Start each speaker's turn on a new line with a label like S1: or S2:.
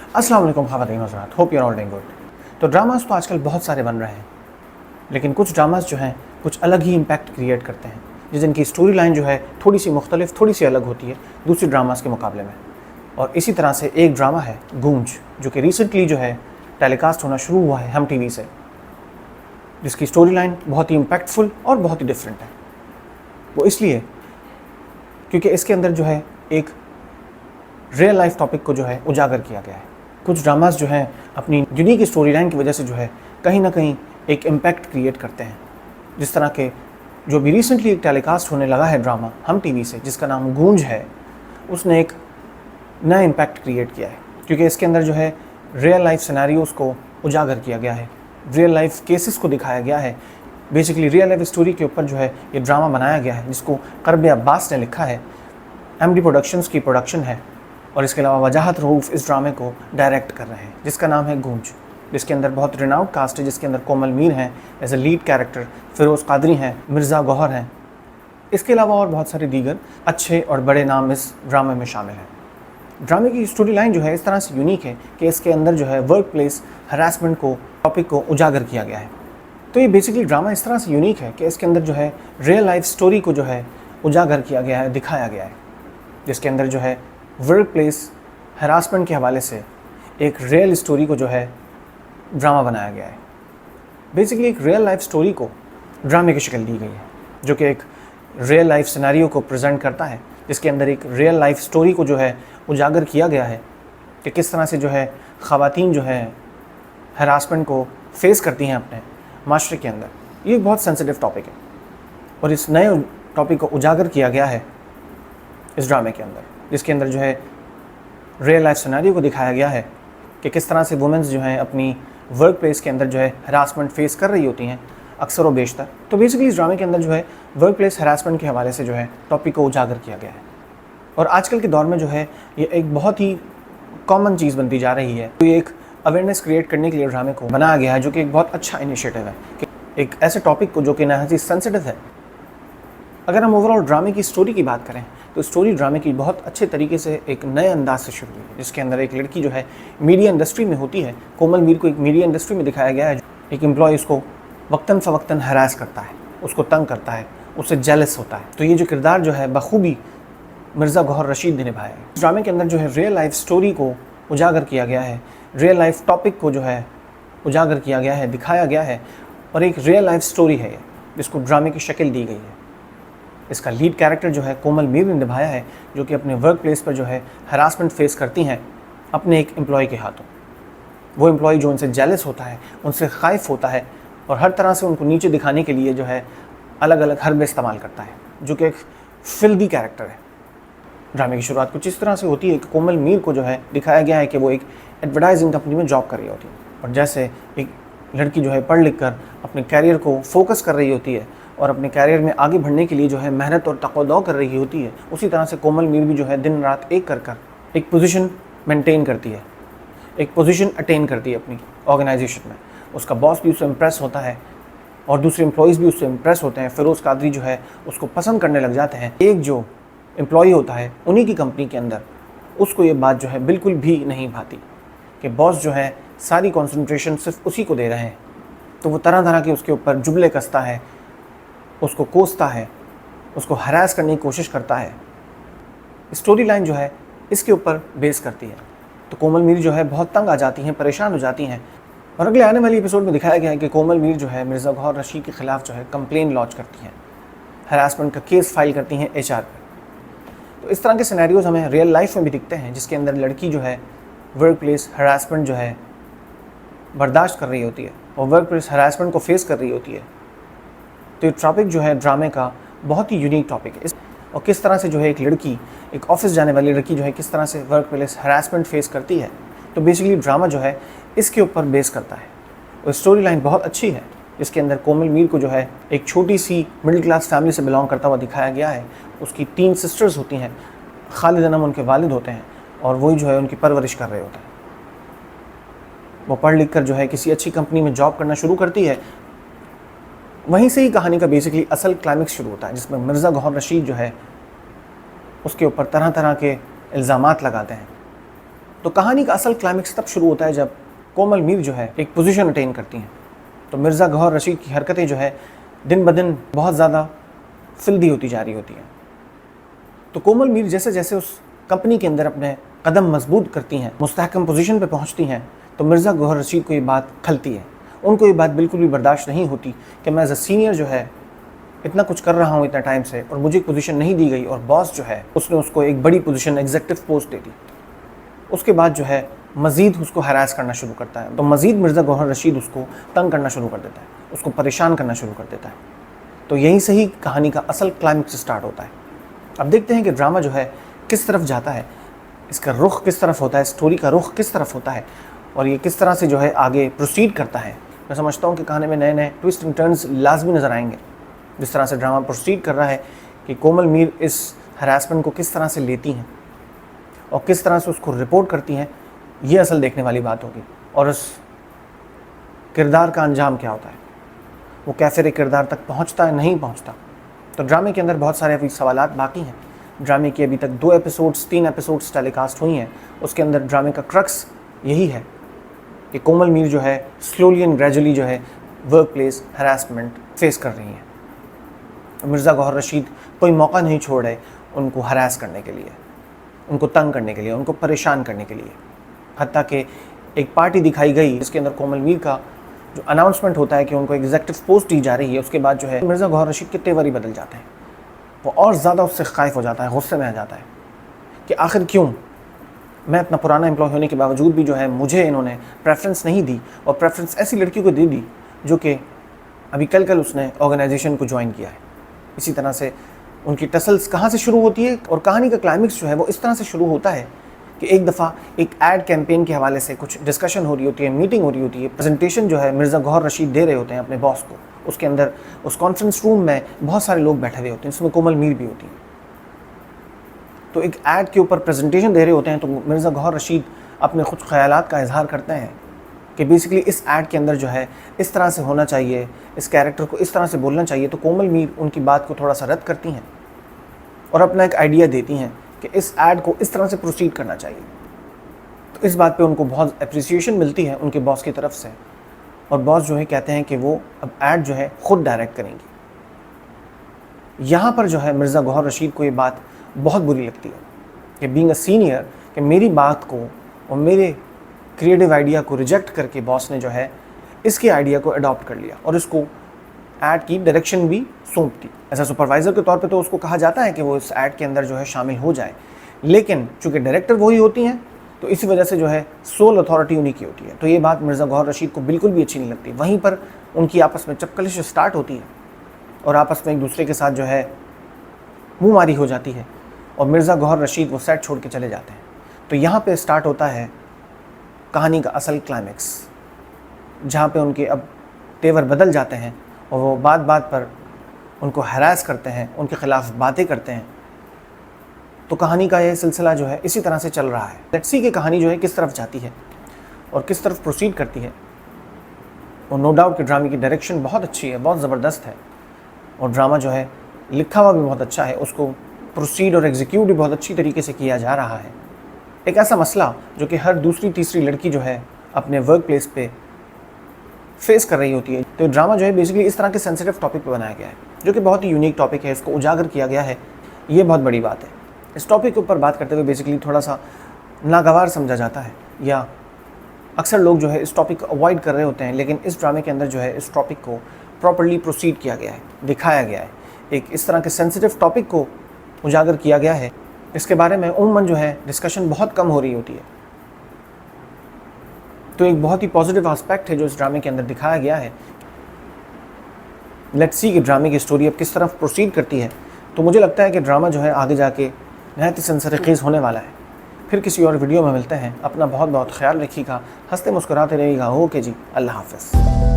S1: अस्सलाम वालेकुम ख़वातीन हज़रात, hope you are all doing good. तो ड्रामास तो आजकल बहुत सारे बन रहे हैं, लेकिन कुछ ड्रामास जो हैं कुछ अलग ही इम्पैक्ट क्रिएट करते हैं, जिनकी स्टोरी लाइन जो है थोड़ी सी मुख्तलिफ, थोड़ी सी अलग होती है दूसरी ड्रामास के मुकाबले में। और इसी तरह से एक ड्रामा है गूंज, जो कि रिसेंटली जो है टेलीकास्ट होना शुरू हुआ है हम टीवी से, जिसकी स्टोरी लाइन बहुत ही इम्पैक्टफुल और बहुत ही डिफरेंट है। वो इसलिए क्योंकि इसके अंदर जो है एक रियल लाइफ टॉपिक को जो है उजागर किया गया है। कुछ ड्रामास जो हैं अपनी यूनिक स्टोरी लाइन की वजह से जो है कहीं ना कहीं एक इम्पैक्ट क्रिएट करते हैं। जिस तरह के जो भी रिसेंटली एक टेलीकास्ट होने लगा है ड्रामा हम टीवी से, जिसका नाम गूंज है, उसने एक नया इम्पैक्ट क्रिएट किया है, क्योंकि इसके अंदर जो है रियल लाइफ सिनेरियोज़ को उजागर किया गया है, रियल लाइफ केसेस को दिखाया गया है। बेसिकली रियल लाइफ स्टोरी के ऊपर जो है ये ड्रामा बनाया गया है, जिसको करब अब्बास ने लिखा है, एमडी प्रोडक्शंस की प्रोडक्शन है, और इसके अलावा वजाहत रऊफ़ इस ड्रामे को डायरेक्ट कर रहे हैं, जिसका नाम है गूंज, जिसके अंदर बहुत रिनाउड कास्ट है, जिसके अंदर कोमल मीर हैं as a lead character, Firoz Qadri हैं, मिर्ज़ा गौहर हैं। इसके अलावा और बहुत सारे दीगर अच्छे और बड़े नाम इस ड्रामे में शामिल हैं। ड्रामे की स्टोरी लाइन जो है इस तरह से यूनिक है कि इसके अंदर जो है वर्क प्लेस हरासमेंट को टॉपिक को उजागर किया गया है। तो ये बेसिकली ड्रामा इस तरह से यूनिक है कि इसके अंदर जो है रियल लाइफ स्टोरी को जो है उजागर किया गया है, दिखाया गया है, जिसके अंदर जो है वर्क प्लेस हरासमेंट के हवाले से एक रियल स्टोरी को जो है ड्रामा बनाया गया है। बेसिकली एक रियल लाइफ स्टोरी को ड्रामे की शक्ल दी गई है, जो कि एक रियल लाइफ सिनेरियो को प्रेजेंट करता है, जिसके अंदर एक रियल लाइफ स्टोरी को जो है उजागर किया गया है कि किस तरह से जो है ख़वातीन जो है हरासमेंट को फेस करती हैं अपने माशरे के अंदर। ये बहुत सेंसिटिव टॉपिक है और इस नए टॉपिक को उजागर किया गया है इस ड्रामे के अंदर, जिसके अंदर जो है रियल लाइफ सिनेरियो को दिखाया गया है कि किस तरह से वुमेंस जो हैं अपनी वर्क प्लेस के अंदर जो है हरासमेंट फेस कर रही होती हैं अक्सर व बेशतर। तो बेसिकली इस ड्रामे के अंदर जो है वर्क प्लेस हरासमेंट के हवाले से जो है टॉपिक को उजागर किया गया है। और आजकल के दौर में जो है ये एक बहुत ही कॉमन चीज़ बनती जा रही है। तो ये एक अवेयरनेस क्रिएट करने के लिए ड्रामे को बनाया गया है, जो कि एक बहुत अच्छा इनिशिएटिव है कि एक ऐसे टॉपिक को जो कि नहायत ही सेंसिटिव है। अगर हम ओवरऑल ड्रामे की स्टोरी की बात करें तो स्टोरी ड्रामे की बहुत अच्छे तरीके से एक नए अंदाज से शुरू हुई है, जिसके अंदर एक लड़की जो है मीडिया इंडस्ट्री में होती है, कोमल मीर को एक मीडिया इंडस्ट्री में दिखाया गया है। एक एम्प्लॉय उसको वक्तन फ़वक्तन हरास करता है, उसको तंग करता है, उससे जेलस होता है। तो ये जो किरदार जो है बखूबी मिर्ज़ा गौहर रशीद ने निभाया है। इस ड्रामे के अंदर जो है रियल लाइफ स्टोरी को उजागर किया गया है, रियल लाइफ टॉपिक को जो है उजागर किया गया है, दिखाया गया है, और एक रियल लाइफ स्टोरी है जिसको ड्रामे की शक्ल दी गई है। इसका लीड कैरेक्टर जो है कोमल मीर ने निभाया है, जो कि अपने वर्क प्लेस पर जो है हरासमेंट फेस करती हैं अपने एक एम्प्लॉय के हाथों। वो एम्प्लॉय जो उनसे जेलस होता है, उनसे ख़ाइफ होता है, और हर तरह से उनको नीचे दिखाने के लिए जो है अलग अलग हरबे इस्तेमाल करता है, जो कि एक फिल्दी कैरेक्टर है। ड्रामे की शुरुआत कुछ इस तरह से होती है कि कोमल मीर को जो है दिखाया गया है कि वो एक एडवर्टाइजिंग कंपनी में जॉब कर रही होती है, और जैसे एक लड़की जो है पढ़ लिख कर अपने कैरियर को फोकस कर रही होती है और अपने कैरियर में आगे बढ़ने के लिए जो है मेहनत और तक़व्वुद कर रही होती है, उसी तरह से कोमल मीर भी जो है दिन रात एक कर एक पोजीशन मेंटेन करती है, एक पोजीशन अटेन करती है अपनी ऑर्गेनाइजेशन में। उसका बॉस भी उससे इम्प्रेस होता है और दूसरे एम्प्लॉयज़ भी उससे इम्प्रेस होते हैं। फ़िरोज़ कादरी जो है उसको पसंद करने लग जाते हैं। एक जो एम्प्लॉय होता है उन्हीं की कंपनी के अंदर, उसको ये बात जो है बिल्कुल भी नहीं भाती कि बॉस जो है सारी कॉन्सेंट्रेशन सिर्फ उसी को दे रहे हैं। तो वो तरह तरह के उसके ऊपर जुमले कसता है, उसको कोसता है, उसको हरास करने की कोशिश करता है। स्टोरी लाइन जो है इसके ऊपर बेस करती है। तो कोमल मीर जो है बहुत तंग आ जाती हैं, परेशान हो जाती हैं, और अगले आने वाली एपिसोड में दिखाया गया है कि कोमल मीर जो है मिर्ज़ा गौहर रशीद के ख़िलाफ़ जो है कंप्लेन लॉन्च करती हैं, हरासमेंट का केस फाइल करती हैं HR पर। तो इस तरह के सिनेरियोज़ हमें रियल लाइफ में भी दिखते हैं, जिसके अंदर लड़की जो है वर्क प्लेस हरासमेंट जो है बर्दाश्त कर रही होती है और वर्क प्लेस हरासमेंट को फेस कर रही होती है। तो ये टॉपिक जो है ड्रामे का बहुत ही यूनिक टॉपिक है। और किस तरह से जो है एक लड़की, एक ऑफिस जाने वाली लड़की जो है किस तरह से वर्क प्लेस हरासमेंट फेस करती है। तो बेसिकली ड्रामा जो है इसके ऊपर बेस करता है। और स्टोरी लाइन बहुत अच्छी है, इसके अंदर कोमल मीर को जो है एक छोटी सी मिडिल क्लास फैमिली से बिलोंग करता हुआ दिखाया गया है। उसकी 3 सिस्टर्स होती हैं, खालिद अनम उनके वालिद होते हैं, और वही जो है उनकी परवरिश कर रहे होते हैं। वो पढ़ लिख कर जो है किसी अच्छी कंपनी में जॉब करना शुरू करती है। वहीं से ही कहानी का बेसिकली असल क्लाइमेक्स शुरू होता है, जिसमें मिर्ज़ा गौहर रशीद जो है उसके ऊपर तरह तरह के इल्ज़ामात लगाते हैं तो कहानी का असल क्लाइमेक्स तब शुरू होता है जब कोमल मीर जो है एक पोजीशन अटेन करती हैं। तो मिर्ज़ा गौहर रशीद की हरकतें जो है दिन ब दिन बहुत ज़्यादा फिल्दी होती जा रही होती हैं। तो कोमल मीर जैसे जैसे उस कंपनी के अंदर अपने कदम मजबूत करती हैं, मुस्तहकम पोजीशन पे पहुंचती हैं, तो मिर्ज़ा गौहर रशीद को ये बात खलती है। उनको ये बात बिल्कुल भी बर्दाश्त नहीं होती कि मैं एज अ सीनियर जो है इतना कुछ कर रहा हूँ इतना टाइम से और मुझे एक पोजीशन नहीं दी गई, और बॉस जो है उसने उसको एक बड़ी पोजीशन एग्जीक्यूटिव पोस्ट दे दी। उसके बाद जो है मज़ीद उसको हरास करना शुरू करता है। तो मज़ीद मिर्ज़ा गौहर रशीद उसको तंग करना शुरू कर देता है, उसको परेशान करना शुरू कर देता है। तो यहीं से ही कहानी का असल क्लाइमेक्स स्टार्ट होता है। अब देखते हैं कि ड्रामा जो है किस तरफ जाता है, इसका रुख किस तरफ होता है, स्टोरी का रुख किस तरफ होता है, और ये किस तरह से जो है आगे प्रोसीड करता है। मैं समझता हूँ कि कहानी में नए नए ट्विस्ट एंड टर्न्स लाजमी नज़र आएंगे। जिस तरह से ड्रामा प्रोसीड कर रहा है कि कोमल मीर इस हरासमेंट को किस तरह से लेती हैं और किस तरह से उसको रिपोर्ट करती हैं, ये असल देखने वाली बात होगी। और उस किरदार का अंजाम क्या होता है, वो कैफे किरदार तक पहुंचता है नहीं पहुंचता। तो ड्रामे के अंदर बहुत सारे अभी सवालात बाकी हैं। ड्रामे की अभी तक 3 एपिसोड्स टेलीकास्ट हुई हैं। उसके अंदर ड्रामे का क्रक्स यही है कि कोमल मीर जो है स्लोली एंड ग्रेजुअली जो है वर्क प्लेस हरासमेंट फेस कर रही हैं। मिर्ज़ा गौहर रशीद कोई मौका नहीं छोड़ रहे उनको हरास करने के लिए, उनको तंग करने के लिए, उनको परेशान करने के लिए। हत्ता कि एक पार्टी दिखाई गई जिसके अंदर कोमल मीर का जो अनाउंसमेंट होता है कि उनको एग्जीक्यूटिव पोस्ट दी जा रही है, उसके बाद जो है मिर्ज़ा गौहर रशीद के तेवर ही बदल जाते हैं। वो और ज़्यादा उससे ख़ाइफ़ हो जाता है, गुस्से में आ जाता है कि आखिर क्यों मैं अपना पुराना एम्प्लॉय होने के बावजूद भी जो है मुझे इन्होंने प्रेफरेंस नहीं दी, और प्रेफरेंस ऐसी लड़की को दे दी जो कि अभी कल उसने ऑर्गेनाइजेशन को ज्वाइन किया है। इसी तरह से उनकी टसल्स कहाँ से शुरू होती है, और कहानी का क्लाइमेक्स जो है वो इस तरह से शुरू होता है कि एक दफ़ा एक एड कैंपेन के हवाले से कुछ डिस्कशन हो रही होती है, मीटिंग हो रही होती है, प्रेजेंटेशन जो है मिर्ज़ा गौहर रशीद दे रहे होते हैं अपने बॉस को। उसके अंदर उस कॉन्फ्रेंस रूम में बहुत सारे लोग बैठे हुए होते हैं, इसमें कोमल मीर भी होती है। तो एक ऐड के ऊपर प्रेजेंटेशन दे रहे होते हैं, तो मिर्ज़ा गौहर रशीद अपने खुद ख़यालात का इजहार करते हैं कि बेसिकली इस ऐड के अंदर जो है इस तरह से होना चाहिए, इस कैरेक्टर को इस तरह से बोलना चाहिए। तो कोमल मीर उनकी बात को थोड़ा सा रद्द करती हैं और अपना एक आइडिया देती हैं कि इस ऐड को इस तरह से प्रोसीड करना चाहिए। तो इस बात पे उनको बहुत अप्रिसिएशन मिलती है उनके बॉस की तरफ से, और बॉस जो है कहते हैं कि वो अब ऐड जो है ख़ुद डायरेक्ट करेंगी। यहाँ पर जो है मिर्ज़ा गौहर रशीद को ये बात बहुत बुरी लगती है कि बीइंग अ सीनियर, कि मेरी बात को और मेरे क्रिएटिव आइडिया को रिजेक्ट करके बॉस ने जो है इसके आइडिया को अडॉप्ट कर लिया और इसको ऐड की डायरेक्शन भी सौंप दी। ऐसा सुपरवाइज़र के तौर पे तो उसको कहा जाता है कि वो इस ऐड के अंदर जो है शामिल हो जाए, लेकिन चूँकि डायरेक्टर वही होती हैं तो इसी वजह से जो है सोल अथॉरिटी उन्हीं की होती है। तो ये बात मिर्ज़ा गौहर रशीद को बिल्कुल भी अच्छी नहीं लगती। वहीं पर उनकी आपस में चपकलिश स्टार्ट होती है और आपस में एक दूसरे के साथ जो है मुँह मारी हो जाती है, और मिर्ज़ा गौहर रशीद वो सेट छोड़ के चले जाते हैं। तो यहाँ पे स्टार्ट होता है कहानी का असल क्लाइमेक्स, जहाँ पे उनके अब तेवर बदल जाते हैं और वो बात बात पर उनको हरास करते हैं, उनके ख़िलाफ़ बातें करते हैं। तो कहानी का ये सिलसिला जो है इसी तरह से चल रहा है। लेट्स सी कि कहानी जो है किस तरफ जाती है और किस तरफ प्रोसीड करती है। और नो डाउट कि ड्रामे की डायरेक्शन बहुत अच्छी है, बहुत ज़बरदस्त है, और ड्रामा जो है लिखा हुआ भी बहुत अच्छा है, उसको प्रोसीड और एग्जीक्यूट भी बहुत अच्छी तरीके से किया जा रहा है। एक ऐसा मसला जो कि हर दूसरी तीसरी लड़की जो है अपने वर्क प्लेस पे फेस कर रही होती है। तो ड्रामा जो है बेसिकली इस तरह के सेंसिटिव टॉपिक पे बनाया गया है, जो कि बहुत ही यूनिक टॉपिक है, इसको उजागर किया गया है, ये बहुत बड़ी बात है। इस टॉपिक के ऊपर बात करते हुए बेसिकली थोड़ा सा नागवार समझा जाता है, या अक्सर लोग जो है इस टॉपिक को अवॉइड कर रहे होते हैं, लेकिन इस ड्रामे के अंदर जो है इस टॉपिक को प्रॉपर्ली प्रोसीड किया गया है, दिखाया गया है। एक इस तरह के सेंसिटिव टॉपिक को उजागर किया गया है, इसके बारे में उम्मन जो है डिस्कशन बहुत कम हो रही होती है। तो एक बहुत ही पॉजिटिव एस्पेक्ट है जो इस ड्रामे के अंदर दिखाया गया है। लेट्स सी कि ड्रामे की स्टोरी अब किस तरफ प्रोसीड करती है। तो मुझे लगता है कि ड्रामा जो है आगे जाके नहायत ही सनसनीखेज़ होने वाला है। फिर किसी और वीडियो में मिलते हैं। अपना बहुत बहुत ख्याल रखिएगा, हंसते मुस्कुराते रहिएगा। ओके जी, अल्लाह हाफ़िज़।